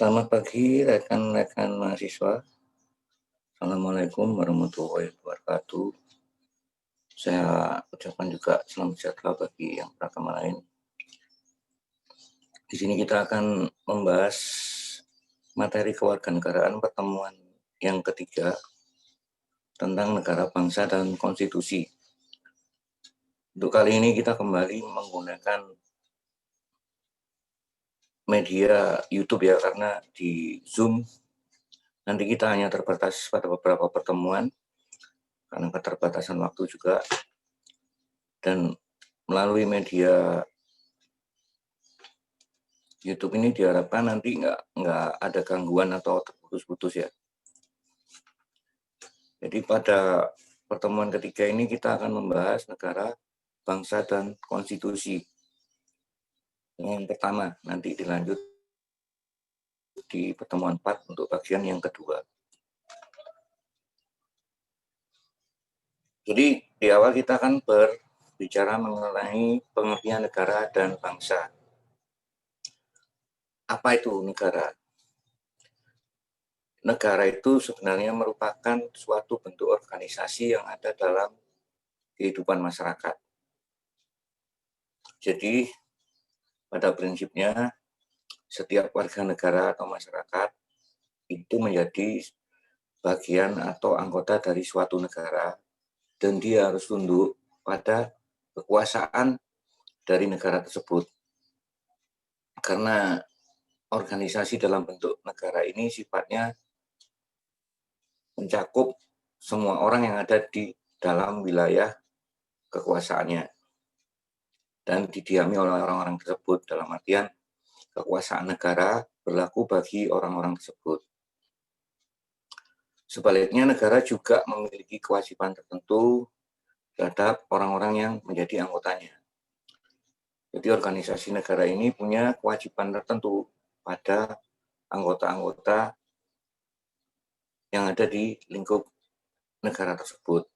Selamat pagi rekan-rekan mahasiswa. Assalamualaikum warahmatullahi wabarakatuh. Saya ucapkan juga salam sejahtera bagi yang beragama lain. Di sini kita akan membahas materi kewarganegaraan pertemuan yang ketiga tentang negara, bangsa, dan konstitusi. Untuk kali ini kita kembali menggunakan media YouTube ya, karena di Zoom nanti kita hanya terbatas pada beberapa pertemuan karena keterbatasan waktu juga, dan melalui media YouTube ini diharapkan nanti nggak ada gangguan atau terputus-putus ya. Jadi pada pertemuan ketiga ini kita akan membahas negara, bangsa, dan konstitusi. Yang pertama, nanti dilanjut di pertemuan 4 untuk bagian yang kedua. Jadi di awal kita akan berbicara mengenai pengertian negara dan bangsa. Apa itu negara? Negara itu sebenarnya merupakan suatu bentuk organisasi yang ada dalam kehidupan masyarakat. Jadi pada prinsipnya setiap warga negara atau masyarakat itu menjadi bagian atau anggota dari suatu negara dan dia harus tunduk pada kekuasaan dari negara tersebut. Karena organisasi dalam bentuk negara ini sifatnya mencakup semua orang yang ada di dalam wilayah kekuasaannya dan didiami oleh orang-orang tersebut, dalam artian kekuasaan negara berlaku bagi orang-orang tersebut. Sebaliknya, negara juga memiliki kewajiban tertentu terhadap orang-orang yang menjadi anggotanya. Jadi organisasi negara ini punya kewajiban tertentu pada anggota-anggota yang ada di lingkup negara tersebut.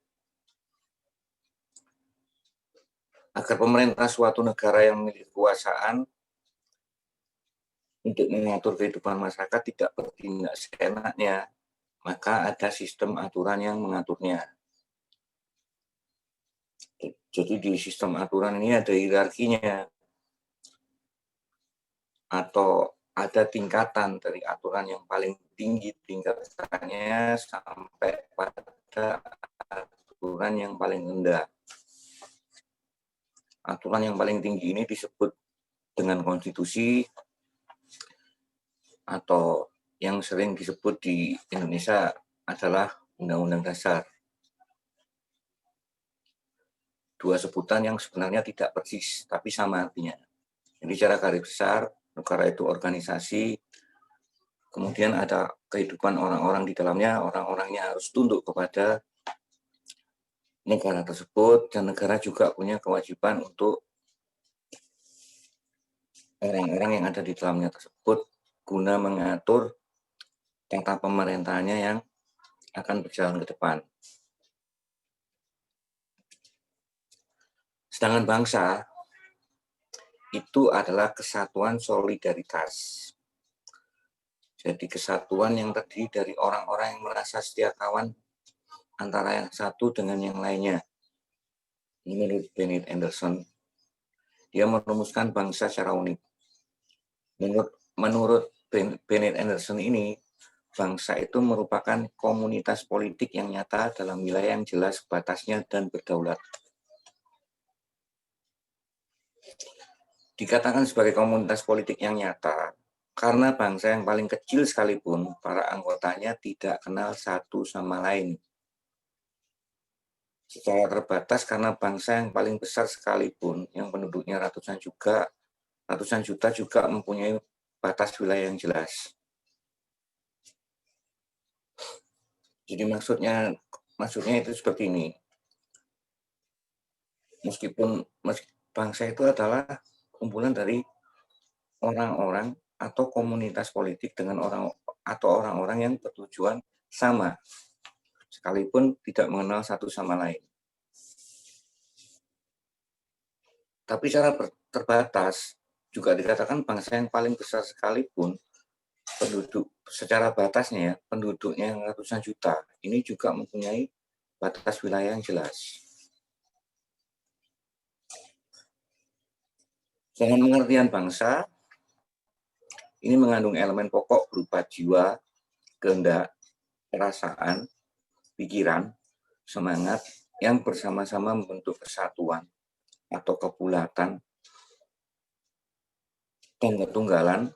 Agar pemerintah suatu negara yang memiliki kekuasaan untuk mengatur kehidupan masyarakat tidak bertindak seenaknya, maka ada sistem aturan yang mengaturnya. Jadi di sistem aturan ini ada hierarkinya, atau ada tingkatan dari aturan yang paling tinggi tingkatannya sampai pada aturan yang paling rendah. Aturan yang paling tinggi ini disebut dengan konstitusi, atau yang sering disebut di Indonesia adalah Undang-Undang Dasar. Dua sebutan yang sebenarnya tidak persis, tapi sama artinya. Jadi secara garis besar, negara itu organisasi, kemudian ada kehidupan orang-orang di dalamnya, orang-orangnya harus tunduk kepada negara tersebut, dan negara juga punya kewajiban untuk orang-orang yang ada di dalamnya tersebut guna mengatur tata pemerintahannya yang akan berjalan ke depan. Sedangkan bangsa itu adalah kesatuan solidaritas. Jadi kesatuan yang terdiri dari orang-orang yang merasa setia kawan antara yang satu dengan yang lainnya. Ini menurut Benedict Anderson. Dia merumuskan bangsa secara unik. Menurut Benedict Anderson ini, bangsa itu merupakan komunitas politik yang nyata dalam wilayah yang jelas batasnya dan berdaulat. Dikatakan sebagai komunitas politik yang nyata karena bangsa yang paling kecil sekalipun para anggotanya tidak kenal satu sama lain. Secara terbatas karena bangsa yang paling besar sekalipun yang penduduknya ratusan juta juga mempunyai batas wilayah yang jelas. Jadi maksudnya itu seperti ini. Meskipun bangsa itu adalah kumpulan dari orang-orang atau komunitas politik dengan orang-orang yang bertujuan sama, sekalipun tidak mengenal satu sama lain. Tapi secara terbatas juga dikatakan bangsa yang paling besar sekalipun penduduk secara batasnya ya, penduduknya yang ratusan juta, ini juga mempunyai batas wilayah yang jelas. Dengan pengertian bangsa, ini mengandung elemen pokok berupa jiwa, kehendak, perasaan, pikiran, semangat yang bersama-sama membentuk kesatuan atau kebulatan dan ketunggalan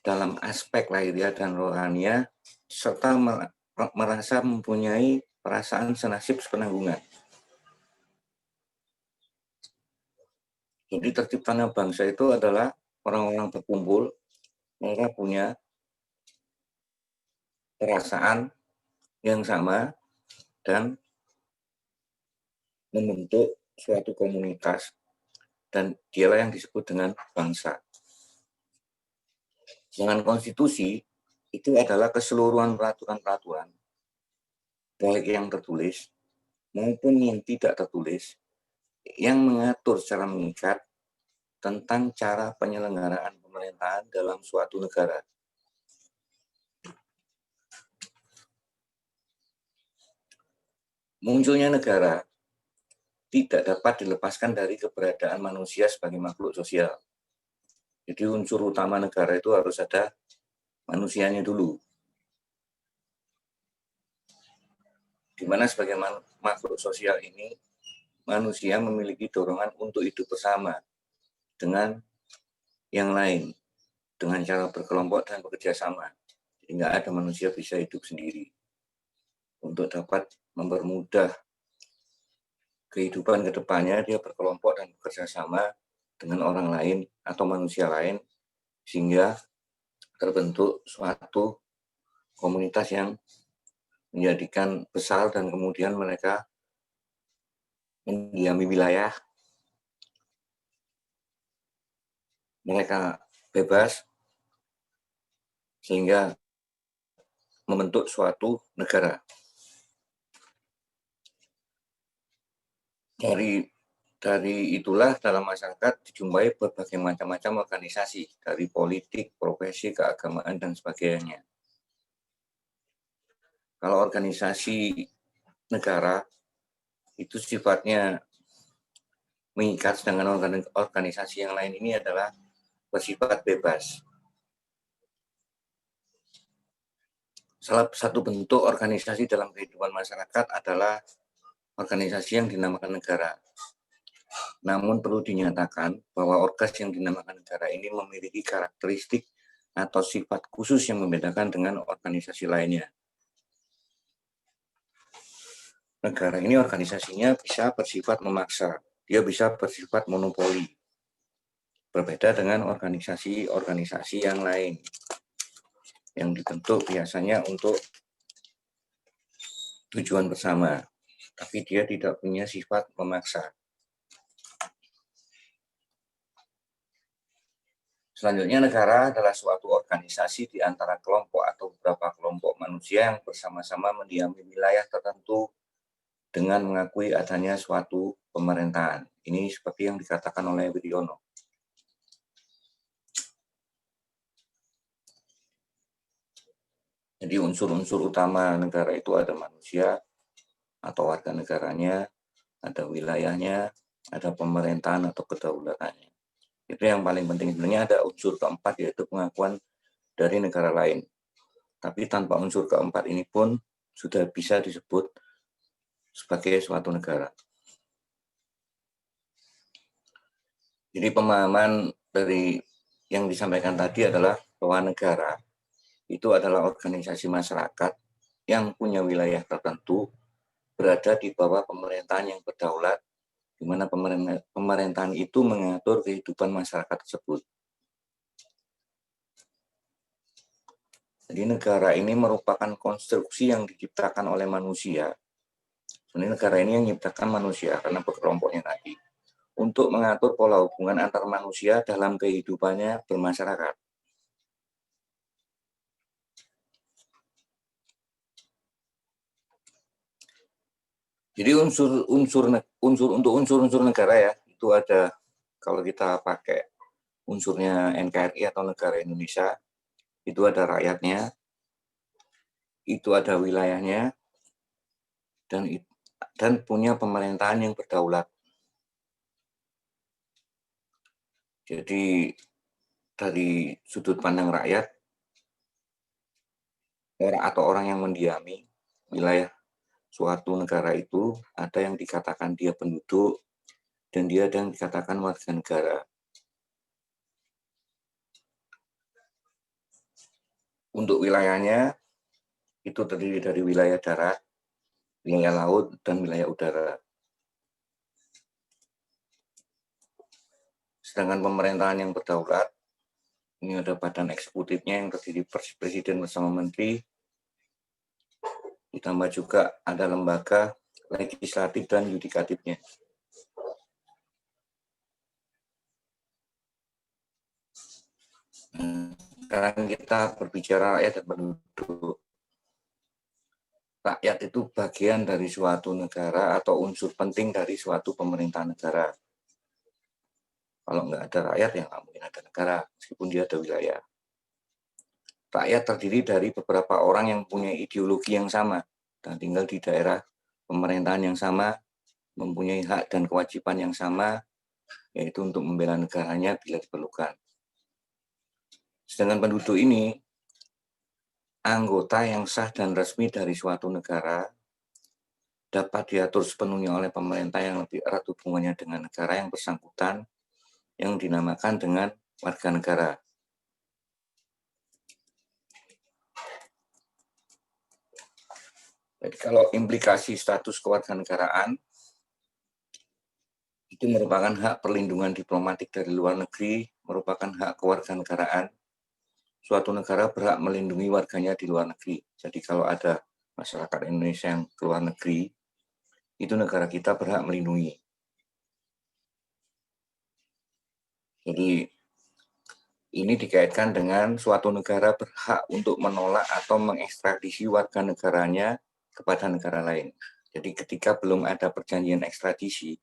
dalam aspek lahiriah dan rohania, serta merasa mempunyai perasaan senasib sepenanggungan. Jadi terciptanya bangsa itu adalah orang-orang berkumpul, mereka punya perasaan yang sama dan membentuk suatu komunitas, dan dialah yang disebut dengan bangsa. Dengan konstitusi, itu adalah keseluruhan peraturan-peraturan, baik yang tertulis maupun yang tidak tertulis, yang mengatur secara mengikat tentang cara penyelenggaraan pemerintahan dalam suatu negara. Munculnya negara tidak dapat dilepaskan dari keberadaan manusia sebagai makhluk sosial. Jadi unsur utama negara itu harus ada manusianya dulu. Di mana sebagai makhluk sosial ini, manusia memiliki dorongan untuk hidup bersama dengan yang lain, dengan cara berkelompok dan bekerja sama. Jadi nggak ada manusia bisa hidup sendiri. Untuk dapat mempermudah kehidupan ke depannya, dia berkelompok dan bekerja sama dengan orang lain atau manusia lain, sehingga terbentuk suatu komunitas yang menjadikan besar, dan kemudian mereka mendiami wilayah, mereka bebas, sehingga membentuk suatu negara. Dari itulah dalam masyarakat dijumpai berbagai macam-macam organisasi, dari politik, profesi, keagamaan, dan sebagainya. Kalau organisasi negara itu sifatnya mengikat, sedangkan organisasi yang lain ini adalah bersifat bebas. Salah satu bentuk organisasi dalam kehidupan masyarakat adalah organisasi yang dinamakan negara. Namun perlu dinyatakan bahwa orgas yang dinamakan negara ini memiliki karakteristik atau sifat khusus yang membedakan dengan organisasi lainnya. Negara ini organisasinya bisa bersifat memaksa, dia bisa bersifat monopoli. Berbeda dengan organisasi-organisasi yang lain yang dibentuk biasanya untuk tujuan bersama, tapi dia tidak punya sifat memaksa. Selanjutnya, negara adalah suatu organisasi di antara kelompok atau beberapa kelompok manusia yang bersama-sama mendiami wilayah tertentu dengan mengakui adanya suatu pemerintahan. Ini seperti yang dikatakan oleh Wiryono. Jadi unsur-unsur utama negara itu ada manusia atau warga negaranya, ada wilayahnya, ada pemerintahan atau kedaulatannya. Itu yang paling penting. Sebenarnya ada unsur keempat, yaitu pengakuan dari negara lain. Tapi tanpa unsur keempat ini pun sudah bisa disebut sebagai suatu negara. Jadi pemahaman dari yang disampaikan tadi adalah bahwa negara itu adalah organisasi masyarakat yang punya wilayah tertentu, berada di bawah pemerintahan yang berdaulat, di mana pemerintahan itu mengatur kehidupan masyarakat tersebut. Jadi negara ini merupakan konstruksi yang diciptakan oleh manusia. Sebenarnya negara ini yang menciptakan manusia karena berkelompoknya tadi, untuk mengatur pola hubungan antar manusia dalam kehidupannya bermasyarakat. Jadi unsur-unsur negara ya, itu ada, kalau kita pakai unsurnya NKRI atau negara Indonesia, itu ada rakyatnya, itu ada wilayahnya, dan punya pemerintahan yang berdaulat. Jadi dari sudut pandang rakyat, orang yang mendiami wilayah suatu negara itu, ada yang dikatakan dia penduduk, dan dia ada yang dikatakan warga negara. Untuk wilayahnya, itu terdiri dari wilayah darat, wilayah laut, dan wilayah udara. Sedangkan pemerintahan yang berdaulat, ini ada badan eksekutifnya yang terdiri presiden bersama menteri, ditambah juga ada lembaga legislatif dan yudikatifnya. Sekarang kita berbicara rakyat dan penduduk. Rakyat itu bagian dari suatu negara atau unsur penting dari suatu pemerintahan negara. Kalau nggak ada rakyat, ya nggak mungkin ada negara, meskipun dia ada wilayah. Rakyat terdiri dari beberapa orang yang punya ideologi yang sama dan tinggal di daerah pemerintahan yang sama, mempunyai hak dan kewajiban yang sama, yaitu untuk membela negaranya bila diperlukan. Sedangkan penduduk ini anggota yang sah dan resmi dari suatu negara, dapat diatur sepenuhnya oleh pemerintah yang lebih erat hubungannya dengan negara yang bersangkutan, yang dinamakan dengan warga negara. Jadi kalau implikasi status kewarganegaraan, itu merupakan hak perlindungan diplomatik dari luar negeri, merupakan hak kewarganegaraan. Suatu negara berhak melindungi warganya di luar negeri. Jadi kalau ada masyarakat Indonesia yang keluar negeri, itu negara kita berhak melindungi. Jadi ini dikaitkan dengan suatu negara berhak untuk menolak atau mengekstradisi warga negaranya kepada negara lain. Jadi ketika belum ada perjanjian ekstradisi,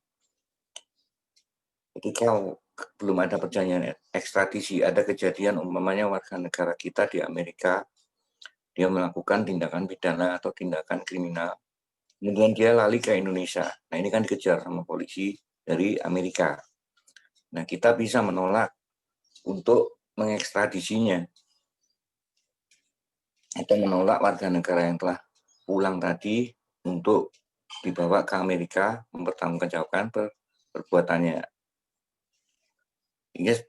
ada kejadian umpamanya warga negara kita di Amerika, dia melakukan tindakan pidana atau tindakan kriminal, kemudian dia lari ke Indonesia. Nah ini kan dikejar sama polisi dari Amerika. Nah kita bisa menolak untuk mengekstradisinya atau menolak warga negara yang telah pulang tadi untuk dibawa ke Amerika mempertanggungjawabkan perbuatannya.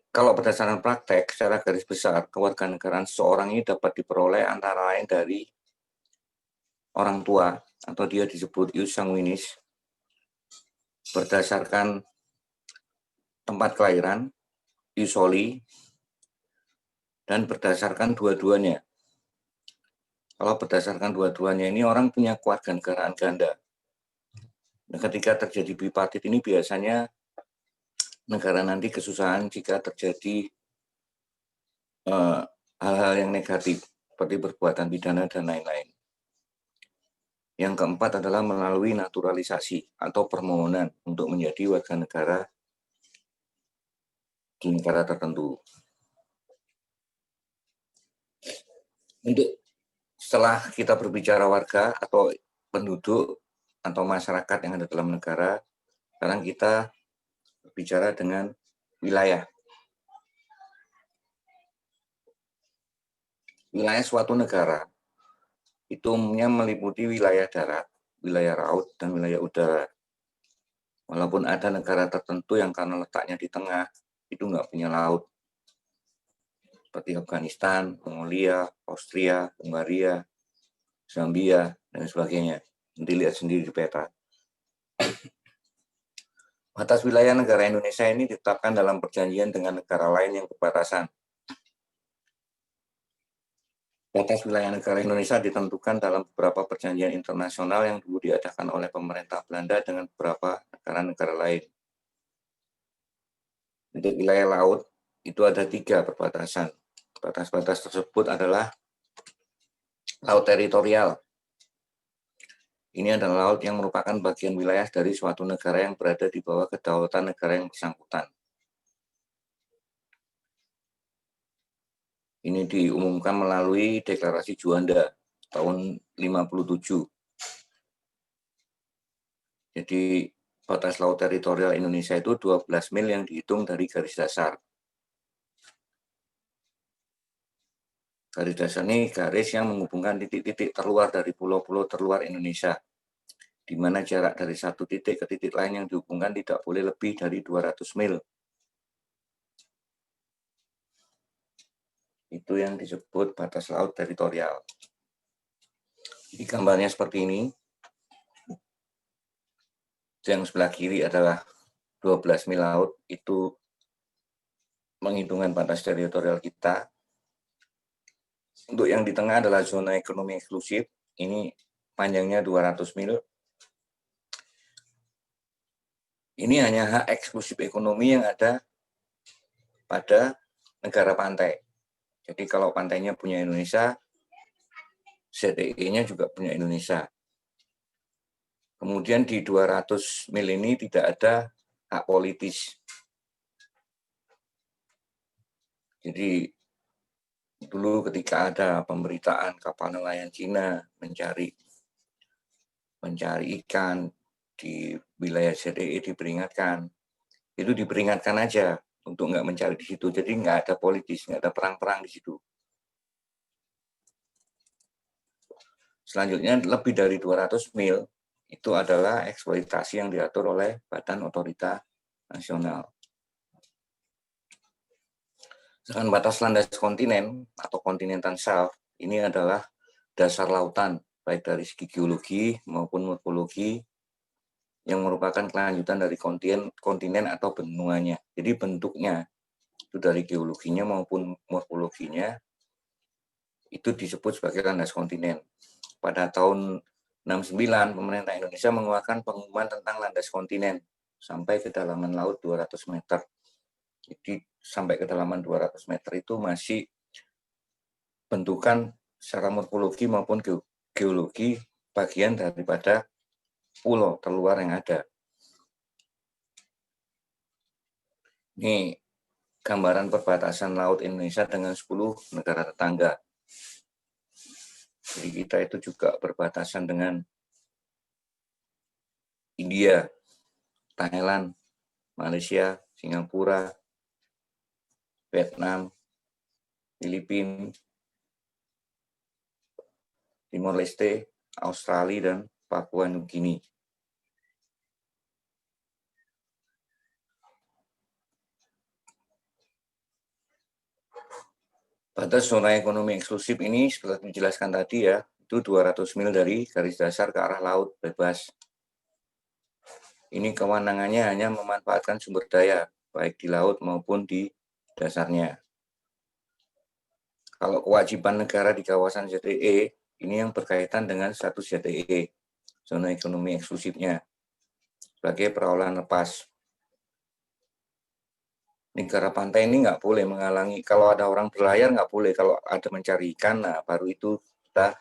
Kalau berdasarkan praktek, secara garis besar, kewarganegaraan seseorang ini dapat diperoleh antara lain dari orang tua, atau dia disebut ius sanguinis, berdasarkan tempat kelahiran, ius soli, dan berdasarkan dua-duanya. Kalau berdasarkan dua-duanya ini, orang punya kewarganegaraan ganda. Nah, ketika terjadi bipartit ini biasanya negara nanti kesusahan jika terjadi hal-hal yang negatif, seperti perbuatan pidana dan lain-lain. Yang keempat adalah melalui naturalisasi atau permohonan untuk menjadi warga negara di negara tertentu. Setelah kita berbicara warga atau penduduk atau masyarakat yang ada dalam negara, sekarang kita berbicara dengan wilayah. Wilayah suatu negara itu umumnya meliputi wilayah darat, wilayah laut, dan wilayah udara. Walaupun ada negara tertentu yang karena letaknya di tengah, itu nggak punya laut. Seperti Afghanistan, Mongolia, Austria, Hungaria, Zambia, dan sebagainya. Nanti lihat sendiri di peta. Batas wilayah negara Indonesia ini ditetapkan dalam perjanjian dengan negara lain yang berbatasan. Batas wilayah negara Indonesia ditentukan dalam beberapa perjanjian internasional yang dulu diadakan oleh pemerintah Belanda dengan beberapa negara-negara lain. Untuk wilayah laut, itu ada 3 perbatasan. Batas-batas tersebut adalah laut teritorial. Ini adalah laut yang merupakan bagian wilayah dari suatu negara yang berada di bawah kedaulatan negara yang bersangkutan. Ini diumumkan melalui Deklarasi Juanda tahun 57. Jadi batas laut teritorial Indonesia itu 12 mil yang dihitung dari garis dasar. Garis dasar ini garis yang menghubungkan titik-titik terluar dari pulau-pulau terluar Indonesia, di mana jarak dari satu titik ke titik lain yang dihubungkan tidak boleh lebih dari 200 mil. Itu yang disebut batas laut teritorial. Di gambarnya seperti ini. Yang sebelah kiri adalah 12 mil laut, itu penghitungan batas teritorial kita. Untuk yang di tengah adalah zona ekonomi eksklusif, ini panjangnya 200 mil. Ini hanya hak eksklusif ekonomi yang ada pada negara pantai. Jadi kalau pantainya punya Indonesia, ZTE-nya juga punya Indonesia. Kemudian di 200 mil ini tidak ada hak politis. Jadi dulu ketika ada pemberitaan kapal nelayan Cina mencari ikan di wilayah ZTE diperingatkan. Itu diperingatkan aja untuk nggak mencari di situ. Jadi nggak ada politis, nggak ada perang-perang di situ. Selanjutnya lebih dari 200 mil itu adalah eksploitasi yang diatur oleh Badan Otorita Nasional. Sedangkan batas landas kontinen atau continental shelf ini adalah dasar lautan, baik dari segi geologi maupun morfologi, yang merupakan kelanjutan dari kontinen atau benuanya. Jadi bentuknya itu dari geologinya maupun morfologinya itu disebut sebagai landas kontinen. Pada tahun 69 pemerintah Indonesia mengeluarkan pengumuman tentang landas kontinen sampai kedalaman laut 200 meter. Jadi sampai kedalaman 200 meter itu masih bentukan secara morfologi maupun geologi bagian daripada pulau terluar yang ada. Ini gambaran perbatasan laut Indonesia dengan 10 negara tetangga. Jadi kita itu juga berbatasan dengan India, Thailand, Malaysia, Singapura, Vietnam, Filipina, Timor Leste, Australia, dan Papua Nugini. Batas zona ekonomi eksklusif ini setelah dijelaskan tadi ya, itu 200 mil dari garis dasar ke arah laut bebas. Ini kewenangannya hanya memanfaatkan sumber daya, baik di laut maupun di dasarnya. Kalau kewajiban negara di kawasan ZTE, ini yang berkaitan dengan status ZTE, zona ekonomi eksklusifnya, sebagai peraulan lepas. Negara pantai ini nggak boleh menghalangi, kalau ada orang berlayar nggak boleh, kalau ada mencari ikan, nah baru itu kita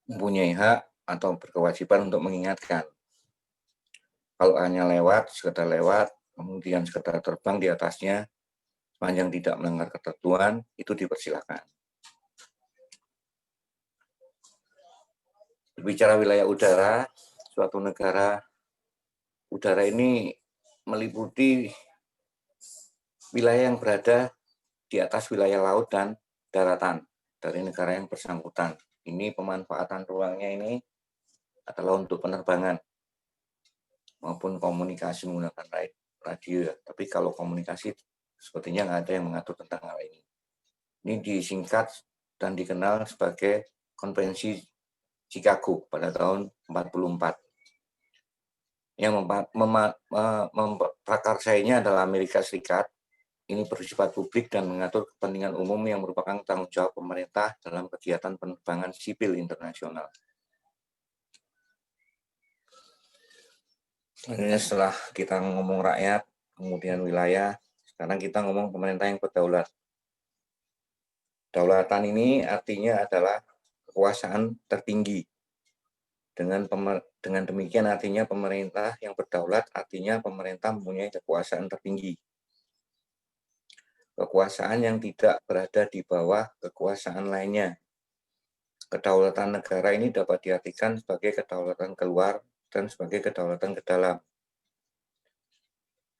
mempunyai hak atau berkewajiban untuk mengingatkan. Kalau hanya lewat, sekedar lewat, kemudian sekedar terbang di atasnya, sepanjang tidak melanggar ketentuan, itu dipersilakan. Berbicara wilayah udara, suatu negara udara ini meliputi wilayah yang berada di atas wilayah laut dan daratan dari negara yang bersangkutan. Ini pemanfaatan ruangnya ini adalah untuk penerbangan maupun komunikasi menggunakan radio. Tapi kalau komunikasi sepertinya nggak ada yang mengatur tentang hal ini. Ini disingkat dan dikenal sebagai Konvensi Chicago pada tahun 44. Yang memprakarsainya adalah Amerika Serikat. Ini bersifat publik dan mengatur kepentingan umum yang merupakan tanggung jawab pemerintah dalam kegiatan penerbangan sipil internasional. Selanjutnya setelah kita ngomong rakyat, kemudian wilayah, sekarang kita ngomong pemerintah yang berdaulat. Daulatan ini artinya adalah kekuasaan tertinggi. Dengan demikian artinya pemerintah yang berdaulat artinya pemerintah mempunyai kekuasaan tertinggi. kekuasaan yang tidak berada di bawah kekuasaan lainnya. Kedaulatan negara ini dapat diartikan sebagai kedaulatan keluar dan sebagai kedaulatan ke dalam.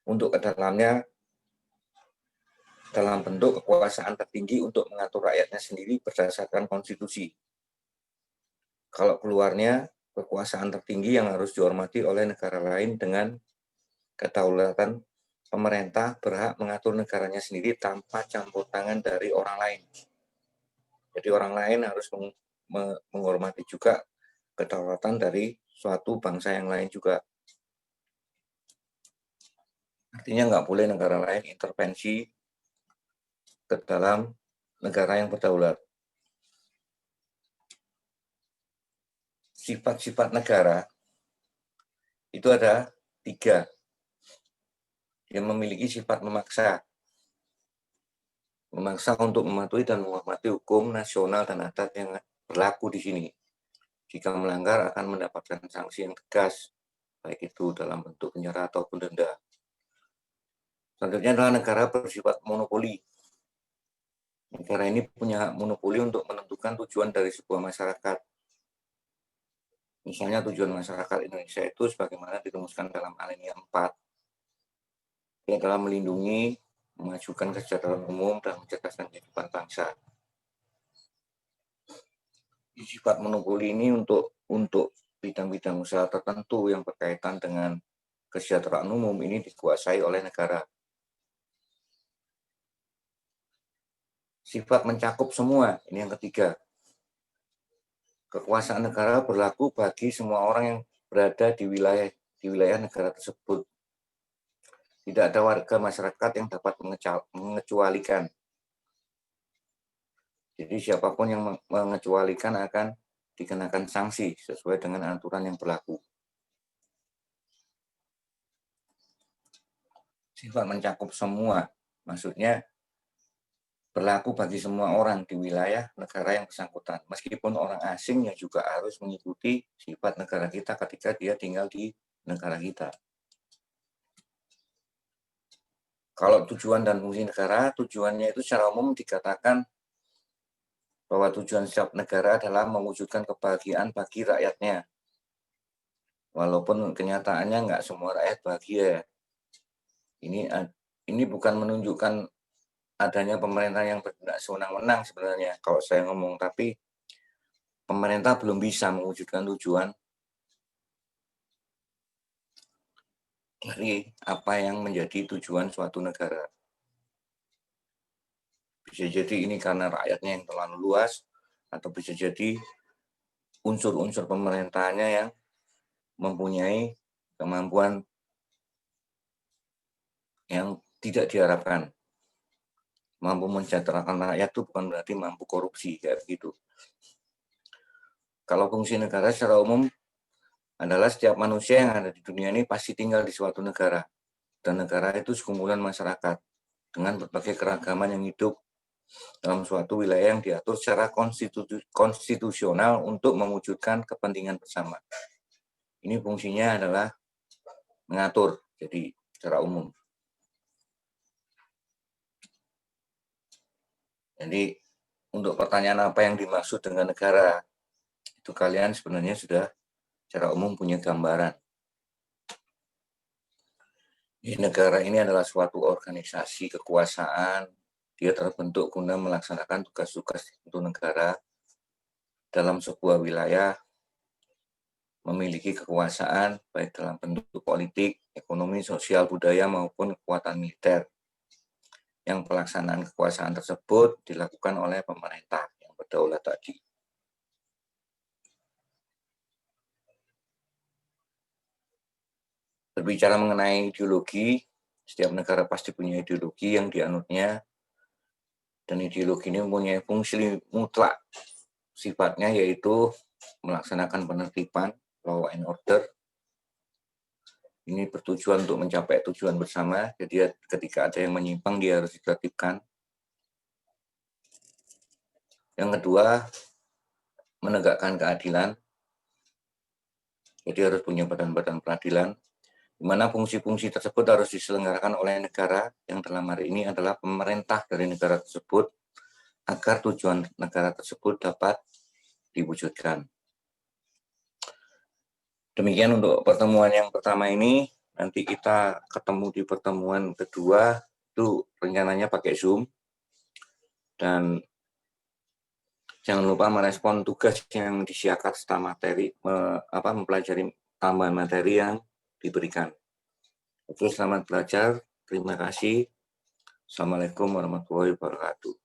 Untuk ke dalamnya, dalam bentuk kekuasaan tertinggi untuk mengatur rakyatnya sendiri berdasarkan konstitusi. Kalau keluarnya, kekuasaan tertinggi yang harus dihormati oleh negara lain dengan kedaulatan pemerintah berhak mengatur negaranya sendiri tanpa campur tangan dari orang lain. Jadi orang lain harus menghormati juga kedaulatan dari suatu bangsa yang lain juga. Artinya nggak boleh negara lain intervensi ke dalam negara yang berdaulat. Sifat-sifat negara itu ada 3. Yang memiliki sifat memaksa. Memaksa untuk mematuhi dan menghormati hukum nasional dan adat yang berlaku di sini. Jika melanggar akan mendapatkan sanksi yang tegas, baik itu dalam bentuk penjara ataupun denda. Selanjutnya adalah negara bersifat monopoli. Negara ini punya hak monopoli untuk menentukan tujuan dari sebuah masyarakat. Misalnya tujuan masyarakat Indonesia itu sebagaimana dirumuskan dalam alinea 4. Ini adalah melindungi, memajukan kesejahteraan umum, dan mencerdaskan kehidupan bangsa. Sifat monopoli ini untuk bidang-bidang usaha tertentu yang berkaitan dengan kesejahteraan umum ini dikuasai oleh negara. Sifat mencakup semua, ini yang ketiga. Kekuasaan negara berlaku bagi semua orang yang berada di wilayah negara tersebut. Tidak ada warga masyarakat yang dapat mengecualikan. Jadi siapapun yang mengecualikan akan dikenakan sanksi sesuai dengan aturan yang berlaku. Sifat mencakup semua, maksudnya berlaku bagi semua orang di wilayah negara yang bersangkutan. Meskipun orang asing yang juga harus mengikuti sifat negara kita ketika dia tinggal di negara kita. Kalau tujuan dan fungsi negara, tujuannya itu secara umum dikatakan bahwa tujuan setiap negara adalah mewujudkan kebahagiaan bagi rakyatnya. Walaupun kenyataannya nggak semua rakyat bahagia. Ini bukan menunjukkan adanya pemerintah yang bertindak sewenang-wenang sebenarnya kalau saya ngomong, tapi pemerintah belum bisa mewujudkan tujuan dari apa yang menjadi tujuan suatu negara. Bisa jadi ini karena rakyatnya yang terlalu luas, atau bisa jadi unsur-unsur pemerintahannya yang mempunyai kemampuan yang tidak diharapkan. Mampu mensejahterakan rakyat itu bukan berarti mampu korupsi, kayak begitu. Kalau fungsi negara secara umum adalah setiap manusia yang ada di dunia ini pasti tinggal di suatu negara. Dan negara itu sekumpulan masyarakat dengan berbagai keragaman yang hidup dalam suatu wilayah yang diatur secara konstitusional untuk mewujudkan kepentingan bersama. Ini fungsinya adalah mengatur, jadi secara umum. Jadi untuk pertanyaan apa yang dimaksud dengan negara, itu kalian sebenarnya sudah secara umum punya gambaran. Negara ini adalah suatu organisasi kekuasaan. Dia terbentuk guna melaksanakan tugas-tugas untuk negara dalam sebuah wilayah, memiliki kekuasaan baik dalam bentuk politik, ekonomi, sosial, budaya maupun kekuatan militer. Yang pelaksanaan kekuasaan tersebut dilakukan oleh pemerintah yang berdaulat tadi. Berbicara mengenai ideologi, setiap negara pasti punya ideologi yang dianutnya, dan ideologi ini mempunyai fungsi mutlak. Sifatnya yaitu melaksanakan penertiban, law and order. Ini bertujuan untuk mencapai tujuan bersama, jadi ketika ada yang menyimpang dia harus ditertibkan. Yang kedua, menegakkan keadilan. Jadi harus punya badan-badan peradilan. di mana fungsi-fungsi tersebut harus diselenggarakan oleh negara, yang dalam hari ini adalah pemerintah dari negara tersebut, agar tujuan negara tersebut dapat diwujudkan. Demikian untuk pertemuan yang pertama ini. Nanti kita ketemu di pertemuan kedua, itu rencananya pakai Zoom. Dan jangan lupa merespon tugas yang disiapkan setelah materi, mempelajari tambahan materi yang diberikan. Oke, selamat belajar. Terima kasih. Assalamualaikum warahmatullahi wabarakatuh.